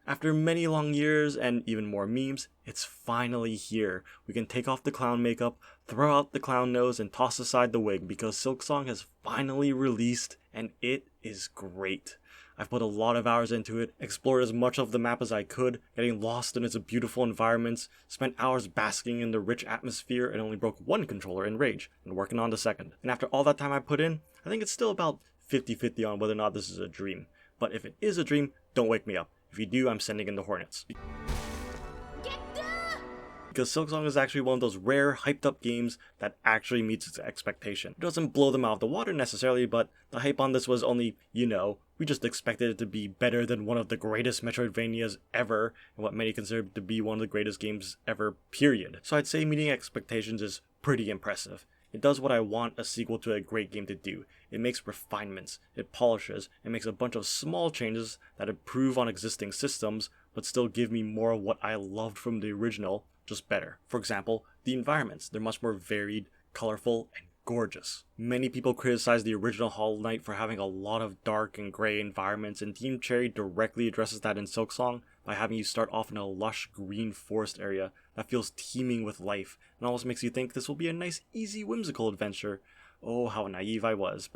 After many long years and even more memes, it's finally here. We can take off the clown makeup, throw out the clown nose, and toss aside the wig because Silksong has finally released and it is great. I've put a lot of hours into it, explored as much of the map as I could, getting lost in its beautiful environments, spent hours basking in the rich atmosphere and only broke one controller in Rage, and working on the second. And after all that time I put in, I think it's still about 50-50 on whether or not this is a dream. But if it is a dream, don't wake me up. If you do, I'm sending in the Hornets. Because Silksong is actually one of those rare, hyped up games that actually meets its expectation. It doesn't blow them out of the water necessarily, but the hype on this was only, we just expected it to be better than one of the greatest Metroidvanias ever, and what many consider to be one of the greatest games ever, period. So I'd say meeting expectations is pretty impressive. It does what I want a sequel to a great game to do. It makes refinements, it polishes, it makes a bunch of small changes that improve on existing systems, but still give me more of what I loved from the original, just better. For example, the environments. They're much more varied, colorful, and gorgeous. Many people criticize the original Hollow Knight for having a lot of dark and gray environments, and Team Cherry directly addresses that in Silksong by having you start off in a lush green forest area that feels teeming with life and almost makes you think this will be a nice, easy, whimsical adventure. Oh, how naive I was.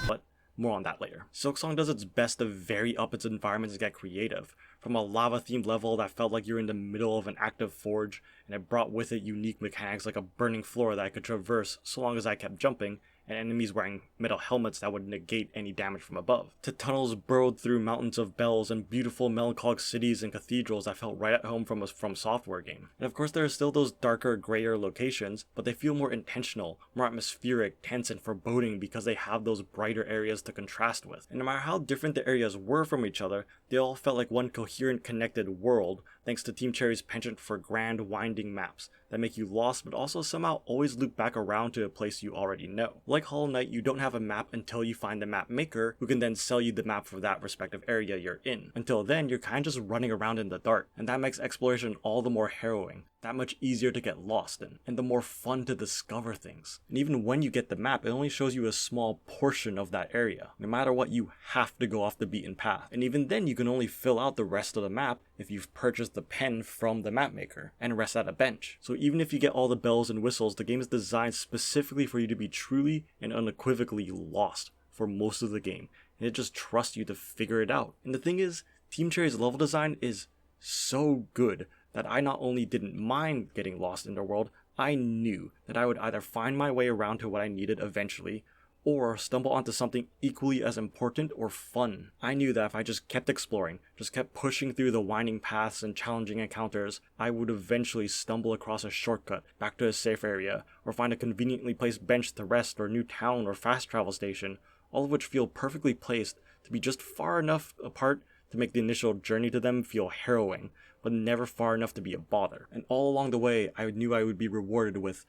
But more on that later. Silksong does its best to vary up its environments and get creative. From a lava-themed level that felt like you're in the middle of an active forge, and it brought with it unique mechanics like a burning floor that I could traverse so long as I kept jumping, and enemies wearing metal helmets that would negate any damage from above, to tunnels burrowed through mountains of bells and beautiful melancholic cities and cathedrals that felt right at home from a From Software game. And of course there are still those darker, grayer locations, but they feel more intentional, more atmospheric, tense, and foreboding because they have those brighter areas to contrast with. And no matter how different the areas were from each other, they all felt like one coherent, connected world, thanks to Team Cherry's penchant for grand, winding maps that make you lost but also somehow always loop back around to a place you already know. Like Hollow Knight, you don't have a map until you find the map maker, who can then sell you the map for that respective area you're in. Until then, you're kind of just running around in the dark, and that makes exploration all the more harrowing, that much easier to get lost in, and the more fun to discover things. And even when you get the map, it only shows you a small portion of that area. No matter what, you have to go off the beaten path, and even then you can only fill out the rest of the map if you've purchased the pen from the map maker and rest at a bench. So even if you get all the bells and whistles, the game is designed specifically for you to be truly and unequivocally lost for most of the game, and it just trusts you to figure it out. And the thing is, Team Cherry's level design is so good that I not only didn't mind getting lost in their world, I knew that I would either find my way around to what I needed eventually, or stumble onto something equally as important or fun. I knew that if I just kept exploring, just kept pushing through the winding paths and challenging encounters, I would eventually stumble across a shortcut back to a safe area, or find a conveniently placed bench to rest, or new town or fast travel station, all of which feel perfectly placed to be just far enough apart to make the initial journey to them feel harrowing, but never far enough to be a bother. And all along the way, I knew I would be rewarded with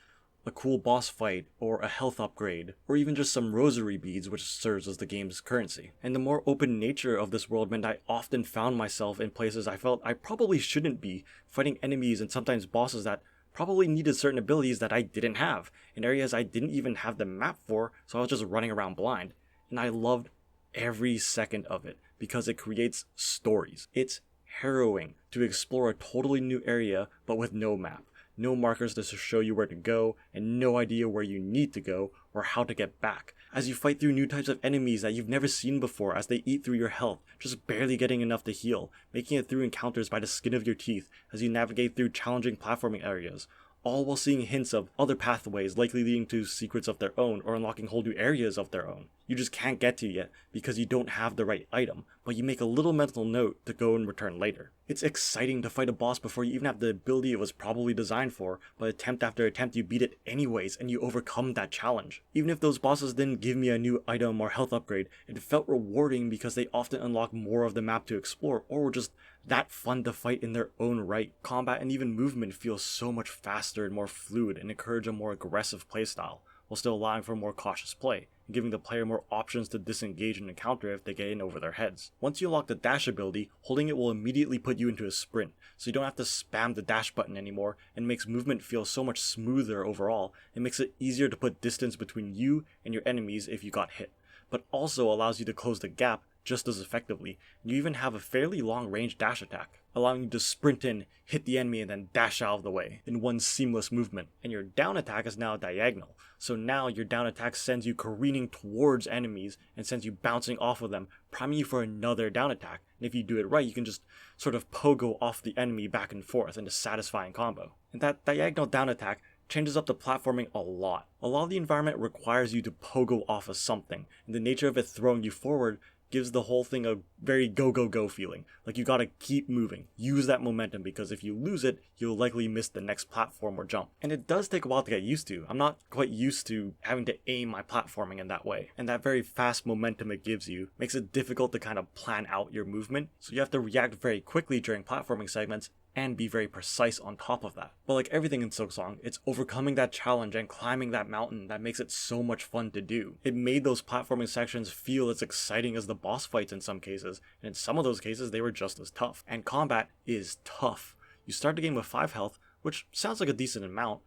a cool boss fight, or a health upgrade, or even just some rosary beads which serves as the game's currency. And the more open nature of this world meant I often found myself in places I felt I probably shouldn't be, fighting enemies and sometimes bosses that probably needed certain abilities that I didn't have, in areas I didn't even have the map for, so I was just running around blind. And I loved every second of it, because it creates stories. It's harrowing to explore a totally new area, but with no map. No markers to show you where to go, and no idea where you need to go or how to get back. As you fight through new types of enemies that you've never seen before as they eat through your health, just barely getting enough to heal, making it through encounters by the skin of your teeth as you navigate through challenging platforming areas, all while seeing hints of other pathways likely leading to secrets of their own or unlocking whole new areas of their own you just can't get to yet because you don't have the right item, but you make a little mental note to go and return later. It's exciting to fight a boss before you even have the ability it was probably designed for, but attempt after attempt you beat it anyways and you overcome that challenge. Even if those bosses didn't give me a new item or health upgrade, it felt rewarding because they often unlock more of the map to explore or were just that fun to fight in their own right. Combat and even movement feel so much faster and more fluid and encourage a more aggressive playstyle, while still allowing for more cautious play, and giving the player more options to disengage and encounter if they get in over their heads. Once you unlock the dash ability, holding it will immediately put you into a sprint, so you don't have to spam the dash button anymore, and makes movement feel so much smoother overall, and makes it easier to put distance between you and your enemies if you got hit, but also allows you to close the gap just as effectively. You even have a fairly long range dash attack, allowing you to sprint in, hit the enemy, and then dash out of the way in one seamless movement. And your down attack is now diagonal, so now your down attack sends you careening towards enemies and sends you bouncing off of them, priming you for another down attack. And if you do it right, you can just sort of pogo off the enemy back and forth in a satisfying combo. And that diagonal down attack changes up the platforming a lot. A lot of the environment requires you to pogo off of something, and the nature of it throwing you forward gives the whole thing a very go go go feeling. Like you gotta keep moving, use that momentum, because if you lose it, you'll likely miss the next platform or jump. And it does take a while to get used to. I'm not quite used to having to aim my platforming in that way, and that very fast momentum it gives you makes it difficult to kind of plan out your movement, so you have to react very quickly during platforming segments and be very precise on top of that. But like everything in Silksong, it's overcoming that challenge and climbing that mountain that makes it so much fun to do. It made those platforming sections feel as exciting as the boss fights in some cases, and in some of those cases they were just as tough. And combat is tough. You start the game with 5 health, which sounds like a decent amount,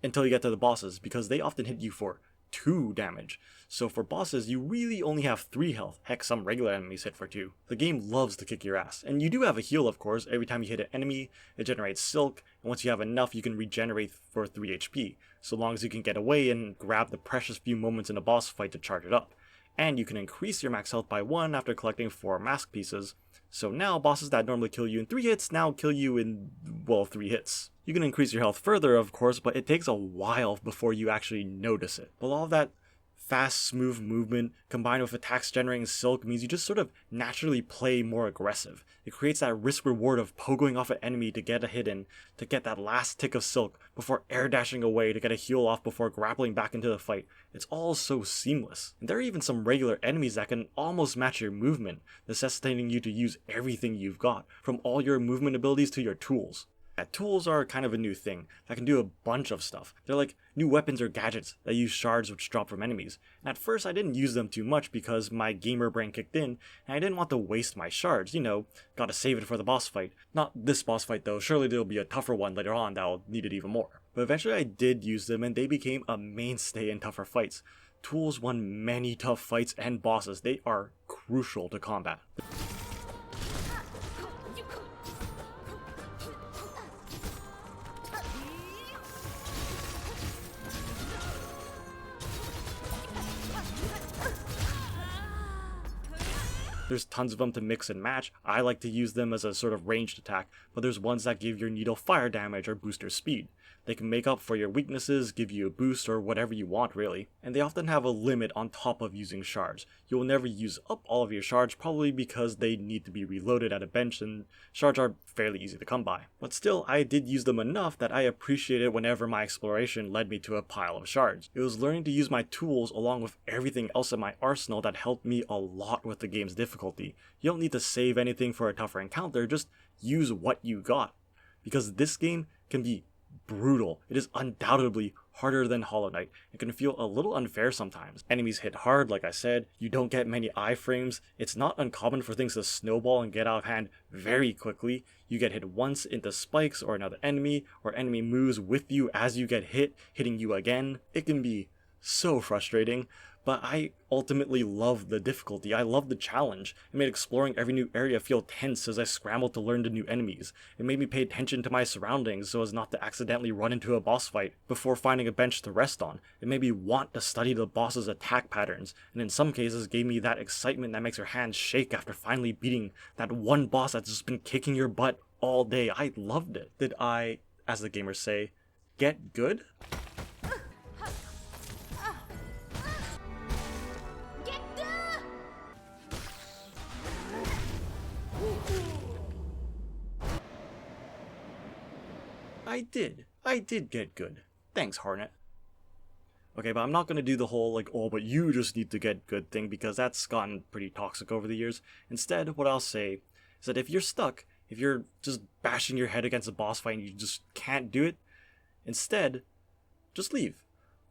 until you get to the bosses, because they often hit you for 2 damage. So for bosses, you really only have 3 health. Heck, some regular enemies hit for 2. The game loves to kick your ass. And you do have a heal, of course. Every time you hit an enemy, it generates silk, and once you have enough, you can regenerate for 3 HP, so long as you can get away and grab the precious few moments in a boss fight to charge it up. And you can increase your max health by 1 after collecting 4 mask pieces. So now bosses that normally kill you in 3 hits now kill you in, well, 3 hits. You can increase your health further, of course, but it takes a while before you actually notice it. But all of that fast, smooth movement combined with attacks generating silk means you just sort of naturally play more aggressive. It creates that risk reward of pogoing off an enemy to get a hit in, to get that last tick of silk before air dashing away to get a heal off before grappling back into the fight. It's all so seamless. And there are even some regular enemies that can almost match your movement, necessitating you to use everything you've got, from all your movement abilities to your tools. Tools are kind of a new thing that can do a bunch of stuff. They're like new weapons or gadgets that use shards which drop from enemies. And at first I didn't use them too much because my gamer brain kicked in and I didn't want to waste my shards, gotta save it for the boss fight. Not this boss fight though, surely there'll be a tougher one later on that'll need it even more. But eventually I did use them and they became a mainstay in tougher fights. Tools won many tough fights and bosses. They are crucial to combat. There's tons of them to mix and match. I like to use them as a sort of ranged attack, but there's ones that give your needle fire damage or boost your speed. They can make up for your weaknesses, give you a boost, or whatever you want really. And they often have a limit on top of using shards. You will never use up all of your shards, probably because they need to be reloaded at a bench and shards are fairly easy to come by. But still, I did use them enough that I appreciated whenever my exploration led me to a pile of shards. It was learning to use my tools along with everything else in my arsenal that helped me a lot with the game's difficulty. You don't need to save anything for a tougher encounter, just use what you got. Because this game can be brutal. It is undoubtedly harder than Hollow Knight. It can feel a little unfair sometimes. Enemies hit hard, like I said. You don't get many iframes. It's not uncommon for things to snowball and get out of hand very quickly. You get hit once into spikes or another enemy, or enemy moves with you as you get hit, hitting you again. It can be so frustrating, but I ultimately love the difficulty. I love the challenge. It made exploring every new area feel tense as I scrambled to learn the new enemies. It made me pay attention to my surroundings so as not to accidentally run into a boss fight before finding a bench to rest on. It made me want to study the boss's attack patterns, and in some cases gave me that excitement that makes your hands shake after finally beating that one boss that's just been kicking your butt all day. I loved it. Did I, as the gamers say, get good? I did get good. Thanks, Harnett. Okay, but I'm not gonna do the whole like, oh, but you just need to get good thing, because that's gotten pretty toxic over the years. Instead, what I'll say is that if you're stuck, if you're just bashing your head against a boss fight and you just can't do it, instead, just leave.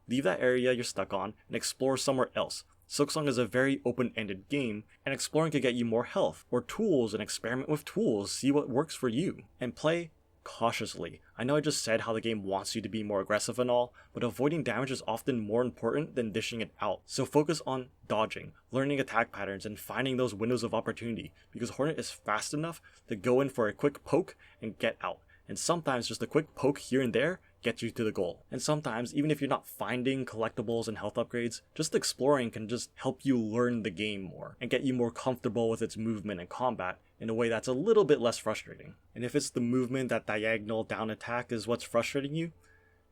Leave that area you're stuck on and explore somewhere else. Silksong is a very open-ended game, and exploring can get you more health, or tools, and experiment with tools, see what works for you. And play cautiously. I know I just said how the game wants you to be more aggressive and all, but avoiding damage is often more important than dishing it out. So focus on dodging, learning attack patterns, and finding those windows of opportunity, because Hornet is fast enough to go in for a quick poke and get out. And sometimes just a quick poke here and there gets you to the goal. And sometimes, even if you're not finding collectibles and health upgrades, just exploring can just help you learn the game more and get you more comfortable with its movement and combat in a way that's a little bit less frustrating. And if it's the movement, that diagonal down attack is what's frustrating you,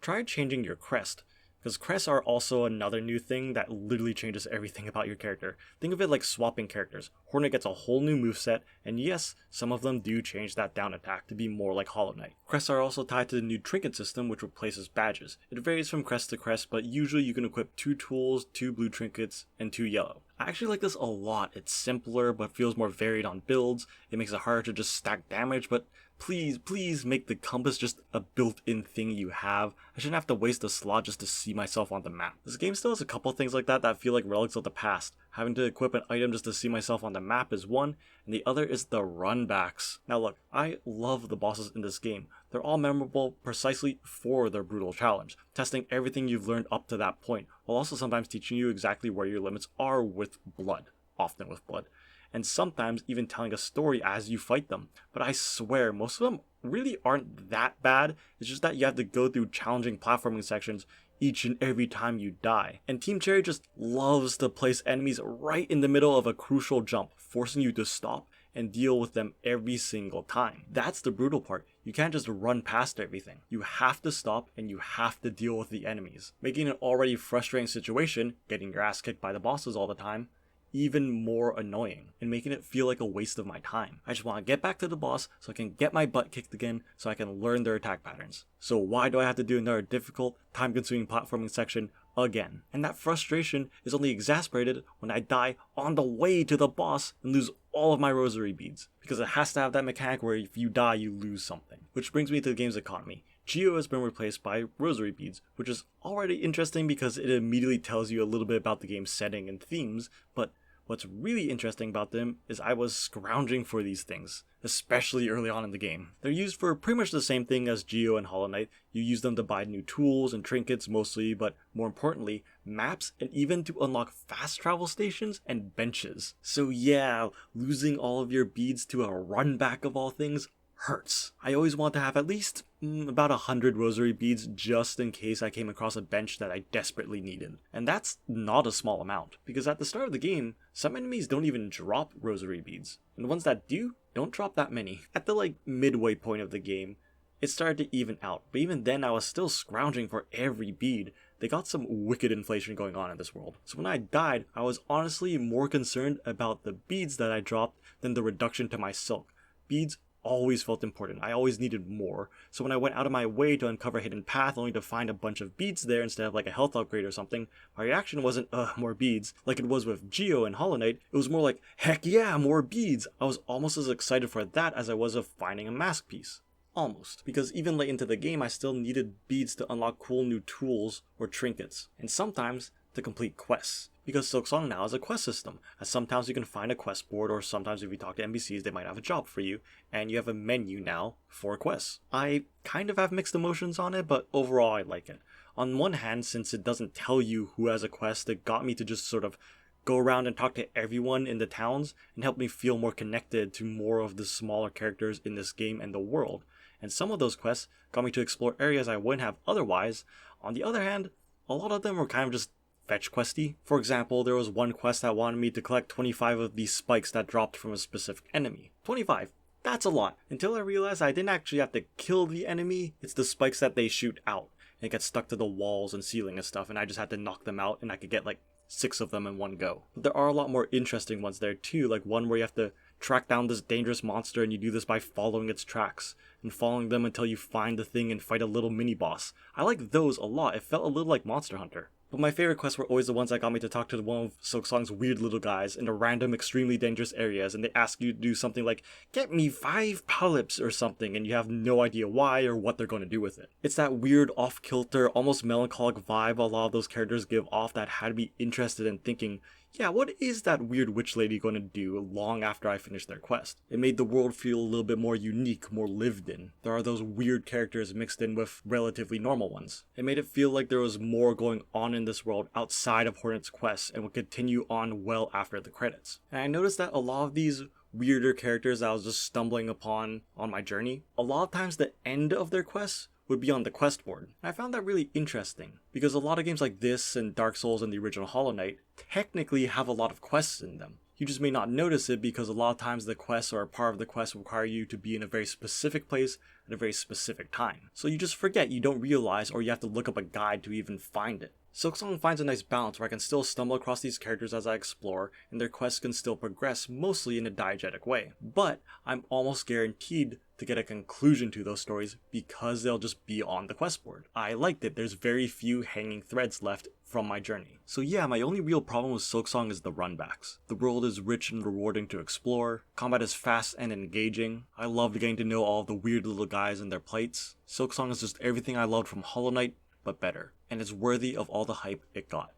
try changing your crest. Because crests are also another new thing that literally changes everything about your character. Think of it like swapping characters. Hornet gets a whole new moveset, and yes, some of them do change that down attack to be more like Hollow Knight. Crests are also tied to the new trinket system, which replaces badges. It varies from crest to crest, but usually you can equip 2 tools, 2 blue trinkets, and 2 yellow. I actually like this a lot. It's simpler, but feels more varied on builds. It makes it harder to just stack damage, but please make the compass just a built-in thing you have. I shouldn't have to waste a slot just to see myself on the map. This game still has a couple things like that feel like relics of the past. Having to equip an item just to see myself on the map is one, and the other is the runbacks. Now look, I love the bosses in this game. They're all memorable precisely for their brutal challenge, testing everything you've learned up to that point, while also sometimes teaching you exactly where your limits are with blood, often with blood, and sometimes even telling a story as you fight them. But I swear, most of them really aren't that bad. It's just that you have to go through challenging platforming sections each and every time you die. And Team Cherry just loves to place enemies right in the middle of a crucial jump, forcing you to stop and deal with them every single time. That's the brutal part. You can't just run past everything. You have to stop and you have to deal with the enemies, making an already frustrating situation, getting your ass kicked by the bosses all the time, even more annoying, and making it feel like a waste of my time. I just want to get back to the boss so I can get my butt kicked again, so I can learn their attack patterns. So why do I have to do another difficult, time-consuming platforming section again? And that frustration is only exasperated when I die on the way to the boss and lose all of my rosary beads, because it has to have that mechanic where if you die you lose something. Which brings me to the game's economy. Geo has been replaced by rosary beads, which is already interesting because it immediately tells you a little bit about the game's setting and themes, but what's really interesting about them is I was scrounging for these things, especially early on in the game. They're used for pretty much the same thing as Geo and Hollow Knight. You use them to buy new tools and trinkets mostly, but more importantly, maps, and even to unlock fast travel stations and benches. So yeah, losing all of your beads to a run back of all things hurts. I always want to have at least about 100 rosary beads just in case I came across a bench that I desperately needed. And that's not a small amount, because at the start of the game, some enemies don't even drop rosary beads, and the ones that do, don't drop that many. At the midway point of the game, it started to even out, but even then I was still scrounging for every bead. They got some wicked inflation going on in this world. So when I died, I was honestly more concerned about the beads that I dropped than the reduction to my silk. Beads always felt important. I always needed more. So when I went out of my way to uncover a hidden path only to find a bunch of beads there instead of a health upgrade or something, my reaction wasn't, more beads, like it was with Geo and Hollow Knight. It was more like, heck yeah, more beads. I was almost as excited for that as I was of finding a mask piece. Almost. Because even late into the game, I still needed beads to unlock cool new tools or trinkets, and sometimes to complete quests. Because Silksong now has a quest system, as sometimes you can find a quest board, or sometimes if you talk to NPCs they might have a job for you, and you have a menu now for quests. I kind of have mixed emotions on it, but overall I like it. On one hand, since it doesn't tell you who has a quest, it got me to just sort of go around and talk to everyone in the towns, and help me feel more connected to more of the smaller characters in this game and the world. And some of those quests got me to explore areas I wouldn't have otherwise. On the other hand, a lot of them were kind of just fetch questy. For example, there was one quest that wanted me to collect 25 of these spikes that dropped from a specific enemy. 25. That's a lot. Until I realized I didn't actually have to kill the enemy, it's the spikes that they shoot out. And it gets stuck to the walls and ceiling and stuff, and I just had to knock them out, and I could get 6 of them in one go. But there are a lot more interesting ones there too, like one where you have to track down this dangerous monster, and you do this by following its tracks, and following them until you find the thing and fight a little mini-boss. I like those a lot. It felt a little like Monster Hunter. But my favorite quests were always the ones that got me to talk to one of Silksong's weird little guys in the random extremely dangerous areas, and they ask you to do something like, get me 5 polyps or something, and you have no idea why or what they're going to do with it. It's that weird off-kilter, almost melancholic vibe a lot of those characters give off that had me interested in thinking, yeah, what is that weird witch lady going to do long after I finish their quest? It made the world feel a little bit more unique, more lived in. There are those weird characters mixed in with relatively normal ones. It made it feel like there was more going on in this world outside of Hornet's quest and would continue on well after the credits. And I noticed that a lot of these weirder characters that I was just stumbling upon on my journey, a lot of times the end of their quests would be on the quest board. And I found that really interesting, because a lot of games like this and Dark Souls and the original Hollow Knight technically have a lot of quests in them. You just may not notice it because a lot of times the quests or a part of the quest require you to be in a very specific place at a very specific time. So you just forget, you don't realize, or you have to look up a guide to even find it. Silksong finds a nice balance where I can still stumble across these characters as I explore, and their quests can still progress mostly in a diegetic way. But I'm almost guaranteed to get a conclusion to those stories because they'll just be on the quest board. I liked it, there's very few hanging threads left from my journey. So yeah, my only real problem with Silksong is the runbacks. The world is rich and rewarding to explore, combat is fast and engaging, I loved getting to know all of the weird little guys and their plights. Silksong is just everything I loved from Hollow Knight, but better, and is worthy of all the hype it got.